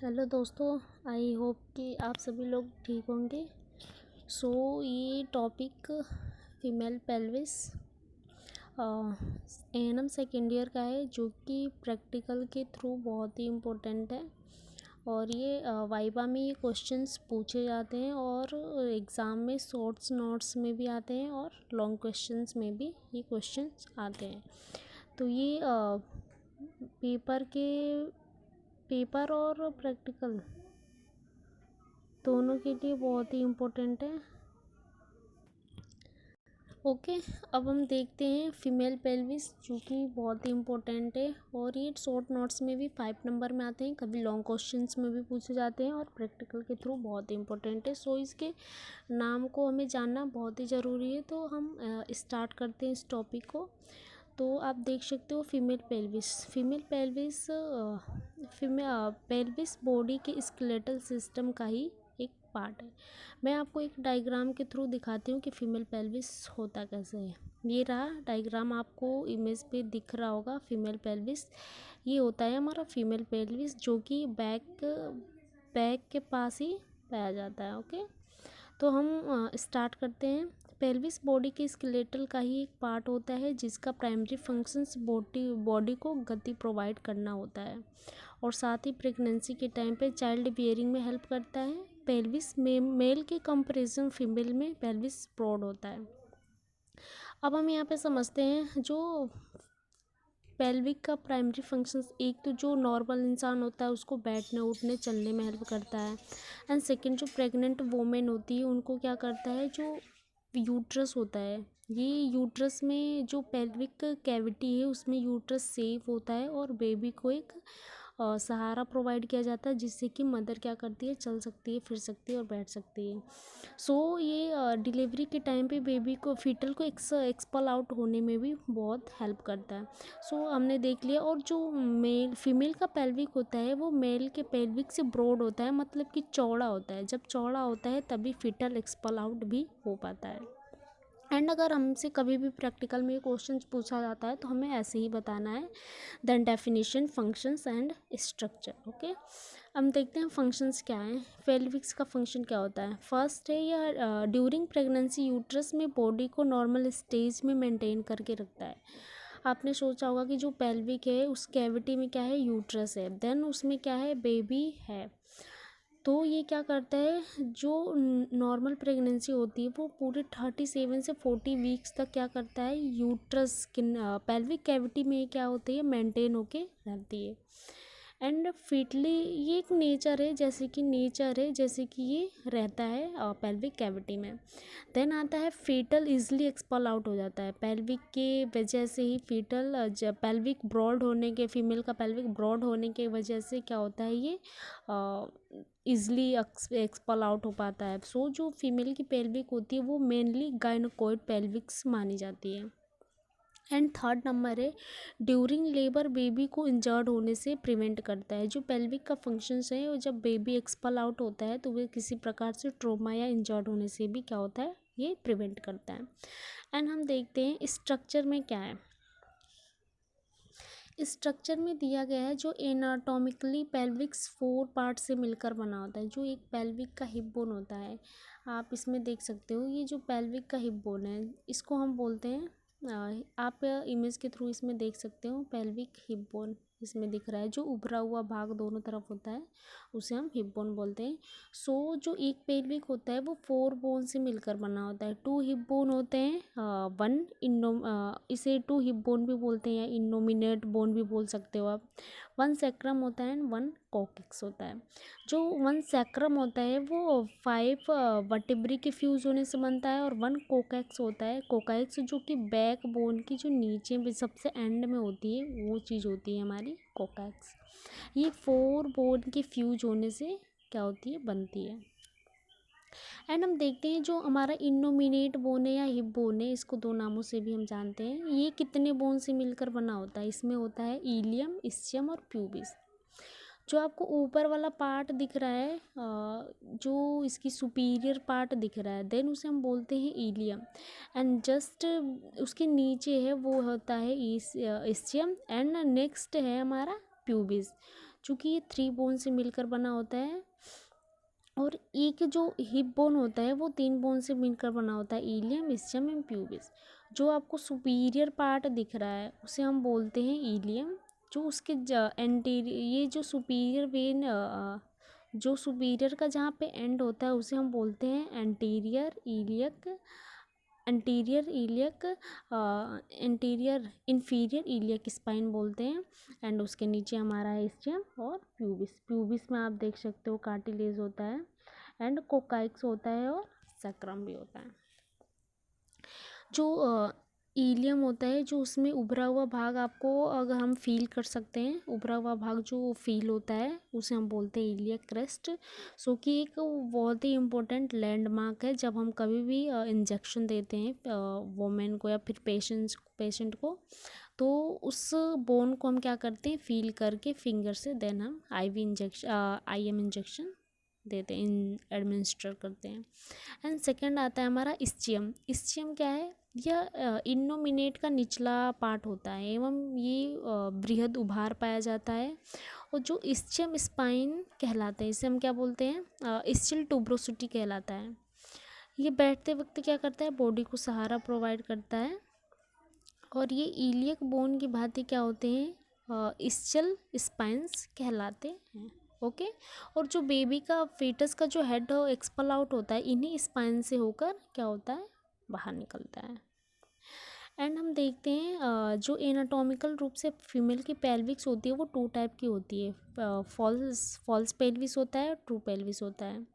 Hello दोस्तों, I hope कि आप सभी लोग ठीक होंगे। ये topic female pelvis ANM second year का है, जो कि प्रैक्टिकल के थ्रू बहुत ही इम्पोर्टेंट है। और ये वाइवा में ये क्वेश्चंस पूछे जाते हैं और एग्ज़ाम में शॉर्ट्स नोट्स में भी आते हैं और लॉन्ग क्वेश्चंस में भी ये क्वेश्चंस आते हैं। तो ये पेपर और प्रैक्टिकल दोनों के लिए बहुत ही इम्पोर्टेंट है। ओके, अब हम देखते हैं फीमेल पेल्विस, जो कि बहुत ही इम्पोर्टेंट है और ये शॉर्ट नोट्स में भी 5 नंबर में आते हैं, कभी लॉन्ग क्वेश्चंस में भी पूछे जाते हैं और प्रैक्टिकल के थ्रू बहुत ही इम्पोर्टेंट है। इसके नाम को हमें जानना बहुत ही ज़रूरी है। तो हम स्टार्ट करते हैं इस टॉपिक को। तो आप देख सकते हो फीमेल पेल्विस बॉडी के स्केलेटल सिस्टम का ही एक पार्ट है। मैं आपको एक डायग्राम के थ्रू दिखाती हूँ कि फीमेल पेल्विस होता कैसे है। ये रहा डायग्राम, आपको इमेज पे दिख रहा होगा फीमेल पेल्विस। ये होता है हमारा फीमेल पेल्विस, जो कि बैक के पास ही पाया जाता है। ओके, तो हम स्टार्ट करते हैं। पेल्विस बॉडी के स्केलेटल का ही एक पार्ट होता है, जिसका प्राइमरी फंक्शंस बॉडी को गति प्रोवाइड करना होता है और साथ ही प्रेगनेंसी के टाइम पे चाइल्ड बियरिंग में हेल्प करता है। पेल्विस में मेल के कंपैरिजन फीमेल में पेल्विस ब्रॉड होता है। अब हम यहाँ पे समझते हैं जो पेल्विक का प्राइमरी फंक्शंस, एक तो जो नॉर्मल इंसान होता है उसको बैठने उठने चलने में हेल्प करता है। एंड सेकंड, जो प्रेग्नेंट वोमेन होती है उनको क्या करता है, जो यूट्रस होता है, ये यूट्रस में जो पेल्विक कैविटी है उसमें यूट्रस सेफ होता है और बेबी को एक सहारा प्रोवाइड किया जाता है, जिससे कि मदर क्या करती है, चल सकती है, फिर सकती है और बैठ सकती है। ये डिलीवरी के टाइम पे बेबी को फीटल को एक्सपल आउट होने में भी बहुत हेल्प करता है। हमने देख लिया। और जो फीमेल का पेल्विक होता है वो मेल के पेल्विक से ब्रॉड होता है, मतलब कि चौड़ा होता है। जब चौड़ा होता है तभी फीटल एक्सपल आउट भी हो पाता है। एंड अगर हमसे कभी भी प्रैक्टिकल में क्वेश्चन पूछा जाता है तो हमें ऐसे ही बताना है, then definition, functions and structure. Okay, हम देखते हैं फंक्शंस क्या हैं। पेल्विक्स का फंक्शन क्या होता है। फर्स्ट है, यह ड्यूरिंग प्रेगनेंसी यूट्रस में बॉडी को नॉर्मल स्टेज में मेंटेन करके रखता है। आपने सोचा होगा कि जो पेल्विक है उस कैविटी में क्या है, यूट्रस है, देन उसमें क्या है, बेबी है। तो ये क्या करता है, जो नॉर्मल प्रेगनेंसी होती है वो पूरे 37 से 40 वीक्स तक क्या करता है, यूट्रस पेल्विक कैविटी में क्या होती है, मेंटेन होके रहती है। एंड फिटली ये एक नेचर है जैसे कि ये रहता है पेल्विक कैविटी में। देन आता है फीटल इजली एक्सपल आउट हो जाता है पेल्विक के वजह से ही। पेल्विक ब्रॉड होने के, फीमेल का पेल्विक ब्रॉड होने के वजह से क्या होता है, ये इजली एक्सपल आउट हो पाता है। जो फीमेल की पेल्विक होती है वो मेनली गायनोकॉइड पेल्विक्स मानी जाती है। एंड थर्ड नंबर है, ड्यूरिंग लेबर बेबी को इंजर्ड होने से प्रिवेंट करता है। जो पेल्विक का फंक्शंस है, जब बेबी एक्सपल आउट होता है तो वे किसी प्रकार से ट्रोमा या इंजर्ड होने से भी क्या होता है, ये प्रिवेंट करता है। एंड हम देखते हैं स्ट्रक्चर में क्या है। स्ट्रक्चर में दिया गया है, जो एनाटॉमिकली पेल्विक्स 4 पार्ट से मिलकर बना होता है। जो एक पेल्विक का हिप बोन होता है, आप इसमें देख सकते हो, ये जो पेल्विक का हिप बोन है इसको हम बोलते हैं, आप इमेज के थ्रू इसमें देख सकते हो, पेल्विक हिप बोन इसमें दिख रहा है। जो उभरा हुआ भाग दोनों तरफ होता है उसे हम हिप बोन बोलते हैं। जो एक पेल्विक होता है वो 4 बोन से मिलकर बना होता है। 2 हिप बोन होते हैं, इसे 2 हिप बोन भी बोलते हैं या इनोमिनेट बोन भी बोल सकते हो आप। 1 सैक्रम होता है एंड 1 कॉक्सिक्स होता है। जो 1 सैक्रम होता है वो 5 वर्टेब्री के फ्यूज होने से बनता है और 1 कोकैक्स होता है। कोकैक्स जो कि बैक बोन की जो नीचे में सबसे एंड में होती है वो चीज़ होती है हमारी कोकैक्स। ये 4 बोन के फ्यूज होने से क्या होती है, बनती है। एंड हम देखते हैं जो हमारा इनोमिनेट बोन है या हिप बोन है, इसको 2 नामों से भी हम जानते हैं। ये कितने बोन से मिलकर बना होता है, इसमें होता है इलियम, इस्चियम और प्यूबिस। जो आपको ऊपर वाला पार्ट दिख रहा है, जो इसकी सुपीरियर पार्ट दिख रहा है, देन उसे हम बोलते हैं इलियम। एंड जस्ट उसके नीचे है वो होता है इस्चियम। एंड नेक्स्ट है हमारा प्यूबिस। चूँकि ये 3 बोन से मिलकर बना होता है, और एक जो हिप बोन होता है वो 3 बोन से मिलकर बना होता है, इलियम, इस्चियम एंड प्यूबिस। जो आपको सुपीरियर पार्ट दिख रहा है उसे हम बोलते हैं इलियम। जो उसके एंटीरियर, ये जो सुपीरियर वेन, जो सुपीरियर का जहाँ पे एंड होता है उसे हम बोलते हैं anterior iliac, anterior iliac, anterior inferior iliac spine बोलते हैं। एंड उसके नीचे हमारा है इस्चियम और प्यूबिस। प्यूबिस में आप देख सकते हो कार्टिलेज होता है, एंड कोकाइक्स होता है, और सैक्रम भी होता है। जो इलियम होता है, जो उसमें उभरा हुआ भाग आपको अगर हम फील कर सकते हैं, उभरा हुआ भाग जो फील होता है उसे हम बोलते हैं इलियक क्रेस्ट। सो कि एक बहुत ही इम्पोर्टेंट लैंडमार्क है जब हम कभी भी इंजेक्शन देते हैं वोमेन को या फिर पेशेंट को, तो उस बोन को हम क्या करते हैं, फील करके फिंगर से देन हम IM इंजेक्शन देते हैं, एडमिनिस्टर करते हैं। एंड सेकंड आता है हमारा इस्चियम। इस्चियम क्या है, यह इनोमिनेट का निचला पार्ट होता है एवं ये बृहद उभार पाया जाता है। और जो इस्चियम स्पाइन कहलाते हैं, इसे हम क्या बोलते हैं, इस्चिल ट्यूब्रोसिटी कहलाता है। ये बैठते वक्त क्या करता है, बॉडी को सहारा प्रोवाइड करता है। और ये इलियक बोन की भांति क्या होते हैं, इस्चल स्पाइंस कहलाते हैं। ओके। और जो बेबी का fetus का जो हेड एक्सपल आउट होता है, इन्हीं स्पाइन से होकर क्या होता है, बाहर निकलता है। एंड हम देखते हैं जो एनाटॉमिकल रूप से फीमेल की पेल्विक्स होती है वो 2 टाइप की होती है, फॉल्स पेल्विस होता है, ट्रू पेल्विस होता है।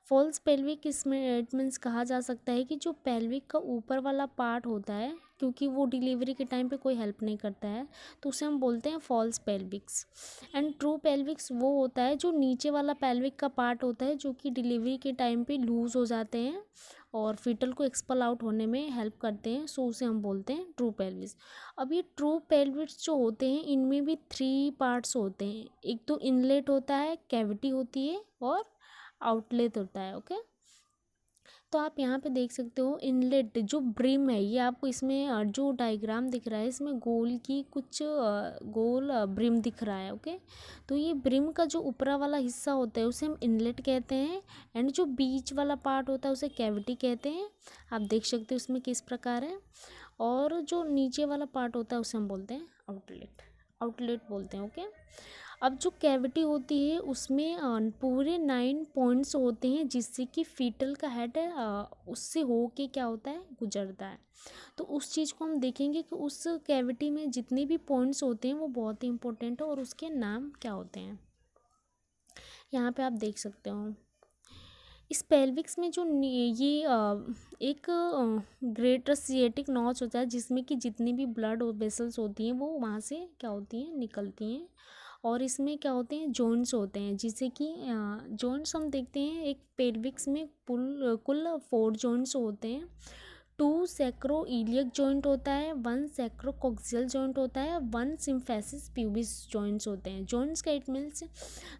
फॉल्स पेल्विक इसमें इट मीन्स कहा जा सकता है कि जो पेल्विक का ऊपर वाला पार्ट होता है, क्योंकि वो डिलीवरी के टाइम पे कोई हेल्प नहीं करता है, तो उसे हम बोलते हैं false pelvics. And true pelvics वो होता है जो नीचे वाला पेल्विक का पार्ट होता है, जो कि डिलीवरी के टाइम पे लूज़ हो जाते हैं और फीटल को एक्सपल आउट होने में हेल्प करते हैं, सो उसे हम बोलते हैं ट्रू पेल्विस। अब ये ट्रू पेल्विस जो होते हैं इनमें भी 3 पार्ट्स होते हैं। एक तो इनलेट होता है, कैविटी होती है, और आउटलेट होता है। ओके। तो आप यहाँ पे देख सकते हो इनलेट जो ब्रिम है, ये आपको इसमें जो डायग्राम दिख रहा है इसमें गोल की कुछ गोल ब्रिम दिख रहा है। ओके। तो ये ब्रिम का जो ऊपरा वाला हिस्सा होता है उसे हम इनलेट कहते हैं, एंड जो बीच वाला पार्ट होता है उसे कैविटी कहते हैं। आप देख सकते हो इसमें किस प्रकार है। और जो नीचे वाला पार्ट होता है उसे हम बोलते हैं आउटलेट, आउटलेट बोलते हैं। ओके। अब जो कैविटी होती है उसमें पूरे 9 पॉइंट्स होते हैं, जिससे कि फीटल का हेड उससे हो के क्या होता है, गुजरता है। तो उस चीज़ को हम देखेंगे कि उस कैविटी में जितने भी पॉइंट्स होते हैं वो बहुत ही इंपॉर्टेंट है, और उसके नाम क्या होते हैं यहाँ पे आप देख सकते हो। इस पेल्विक्स में जो ये एक ग्रेटर सिएटिक नॉच होता है, जिसमें कि जितनी भी ब्लड वेसल्स होती हैं वो वहाँ से क्या होती हैं, निकलती हैं। और इसमें क्या होते हैं, जॉइंट्स होते हैं, जिससे कि जॉइंट्स हम देखते हैं एक पेल्विक्स में कुल 4 जॉइंट्स होते हैं। 2 सैक्रोइलियक जॉइंट होता है, 1 सैक्रोकोक्सियल जॉइंट होता है, 1 सिम्फेसिस प्यूबिस जॉइंट्स होते हैं। जॉइंट्स का इट मीन्स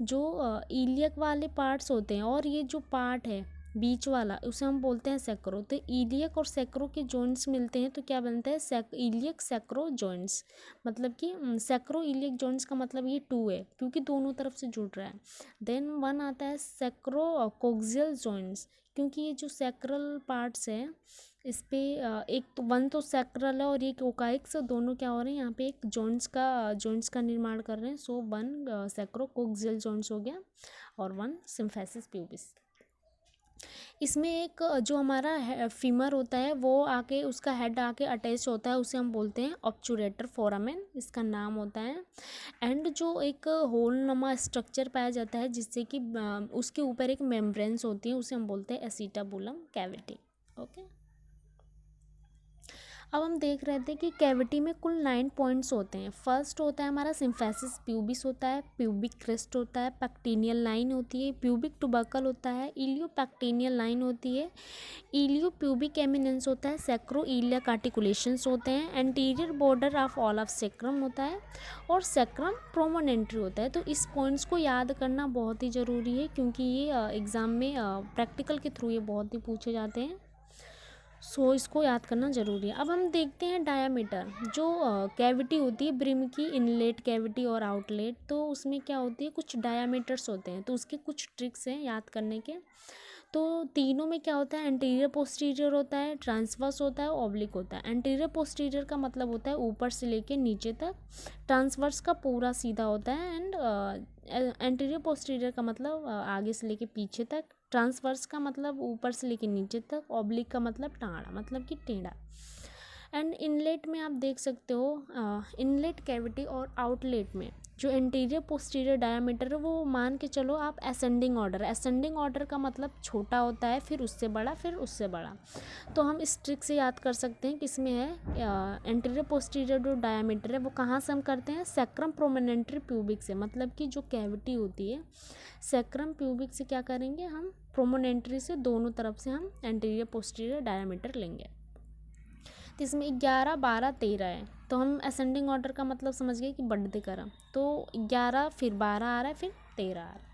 जो इलियक वाले पार्ट्स होते हैं, और ये जो पार्ट है बीच वाला उसे हम बोलते हैं सैक्रो। तो इलियक और सैक्रो के जॉइंट्स मिलते हैं तो क्या बनता है, इलियक सैक्रो जॉइंट्स। मतलब कि सैक्रो इलियक जॉइंट्स का मतलब ये 2 है क्योंकि दोनों तरफ से जुड़ रहा है। देन 1 आता है सैक्रो कोक्सियल जॉइंट्स, क्योंकि ये जो सैक्रल पार्ट्स हैं इस पे एक तो 1 तो सैक्रल है और एक ओकाइक्स, दोनों क्या हो रहे हैं यहाँ पे एक जॉइंट्स का निर्माण कर रहे हैं। सो 1 सैक्रो कोक्सियल जॉइंट्स हो गया और 1 सिम्फेसिस प्यूबिस। इसमें एक जो हमारा फीमर होता है वो आके उसका हेड आके अटैच होता है, उसे हम बोलते हैं ऑब्चुरेटर फोरामेन, इसका नाम होता है। एंड जो एक होल नमा स्ट्रक्चर पाया जाता है जिससे कि उसके ऊपर एक मेम्ब्रेन्स होती है, उसे हम बोलते हैं एसिटाबुलम कैविटी। ओके। अब हम देख रहे थे कि कैविटी में कुल 9 पॉइंट्स होते हैं। फर्स्ट होता है हमारा सिम्फेसिस प्यूबिस होता है, प्यूबिक क्रेस्ट होता है, पैक्टिनियल लाइन होती है, प्यूबिक टुबर्कल होता है, इलियो पैक्टिनियल लाइन होती है, इलियो प्यूबिक एमिनेंस होता है, सैक्रो इलियक आर्टिकुलेशंस होते हैं, anterior border of all of sacrum होता है, और सैक्रम प्रोमोनेंट्री होता है। तो इस पॉइंट्स को याद करना बहुत ही ज़रूरी है क्योंकि ये एग्ज़ाम में प्रैक्टिकल के थ्रू ये बहुत ही पूछे जाते हैं। सो इसको याद करना ज़रूरी है। अब हम देखते हैं डायामीटर, जो कैविटी होती है ब्रिम की, इनलेट कैविटी और आउटलेट, तो उसमें क्या होती है, कुछ डायामीटर्स होते हैं, तो उसके कुछ ट्रिक्स हैं याद करने के। तो तीनों में क्या होता है, एंटीरियर पोस्टीरियर होता है, ट्रांसवर्स होता है, ऑब्लिक होता है। एंटीरियर पोस्टीरियर का मतलब होता है ऊपर से लेके नीचे तक, ट्रांसवर्स का पूरा सीधा होता है, एंड एंटीरियर पोस्टीरियर का मतलब आगे से लेके पीछे तक, ट्रांसवर्स का मतलब ऊपर से लेके नीचे तक, ऑब्लिक का मतलब टाड़ा, मतलब कि टेढ़ा। एंड इनलेट में आप देख सकते हो, इनलेट कैविटी और आउटलेट में जो इंटीरियर पोस्टीरियर डायामीटर है वो मान के चलो आप असेंडिंग ऑर्डर का मतलब छोटा होता है, फिर उससे बड़ा, फिर उससे बड़ा। तो हम इस ट्रिक से याद कर सकते हैं किसमें है, इंटीरियर पोस्टीरियर जो डायामीटर है वो कहाँ से हम करते हैं, सैक्रम प्रोमिनेंटरी प्यूबिक से, मतलब कि जो कैविटी होती है सैक्रम प्यूबिक से क्या करेंगे हम, प्रोमोनेंट्री से दोनों तरफ से हम एंटीरियर पोस्टीरियर डायामीटर लेंगे। तो इसमें 11, 12, 13 है, तो हम असेंडिंग ऑर्डर का मतलब समझ गए कि बढ़ते क्रम, तो 11 फिर 12 आ रहा है, फिर 13 आ रहा है।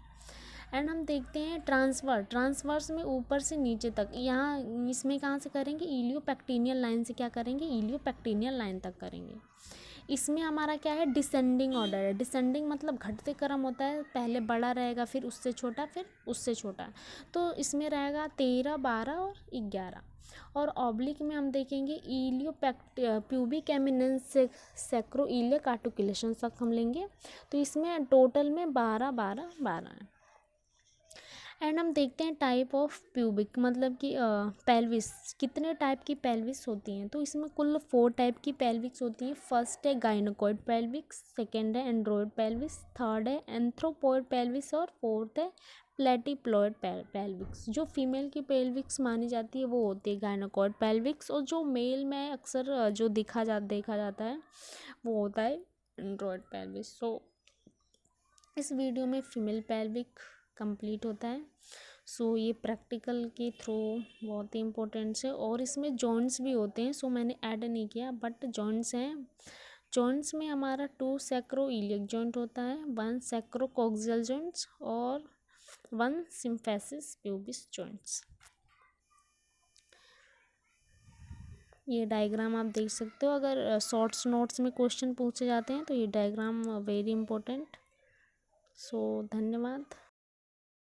एंड हम देखते हैं ट्रांसवर्स में ऊपर से नीचे तक, यहाँ इसमें कहाँ से करेंगे, इलियोपेक्टिनियल लाइन से क्या करेंगे, इलियोपेक्टिनियल लाइन तक करेंगे। इसमें हमारा क्या है, डिसेंडिंग ऑर्डर है। डिसेंडिंग मतलब घटते क्रम होता है, पहले बड़ा रहेगा, फिर उससे छोटा, फिर उससे छोटा। तो इसमें रहेगा 13, 12 और 11। और ऑब्लिक में हम देखेंगे प्यूबिक एमिनेंस से सैक्रो इलियक आर्टिकुलेशन तक हम लेंगे। तो इसमें टोटल में 12, 12, 12 है। एंड हम देखते हैं टाइप ऑफ प्यूबिक, मतलब कि पेल्विस, कितने टाइप की पेल्विस होती हैं। तो इसमें कुल 4 टाइप की पेल्विक्स होती हैं। फर्स्ट है गाइनोकॉइड पेल्विक्स, सेकेंड है एंड्रोइड पेल्विस, थर्ड है एंथ्रोपॉइड पेल्विस, और फोर्थ है प्लेटिप्लॉइड पेल्विक्स। जो फीमेल की पेल्विक्स मानी जाती है वो होती है गाइनोकॉइड पेल्विक्स, और जो मेल में अक्सर जो देखा जाता है वो होता है एंड्रोइड पेल्विस। सो इस वीडियो में फीमेल पेल्विक कंप्लीट होता है। सो ये प्रैक्टिकल के थ्रू बहुत ही इम्पोर्टेंट है, और इसमें जॉइंट्स भी होते हैं। सो मैंने ऐड नहीं किया, बट जॉइंट्स हैं। जॉइंट्स में हमारा 2 सैक्रोइलियक जॉइंट होता है, 1 सैक्रोकोक्सियल जॉइंट्स और 1 सिम्फेसिस प्यूबिस जॉइंट्स। ये डायग्राम आप देख सकते हो, अगर शॉर्ट्स नोट्स में क्वेश्चन पूछे जाते हैं तो ये डायग्राम वेरी इंपॉर्टेंट। सो धन्यवाद।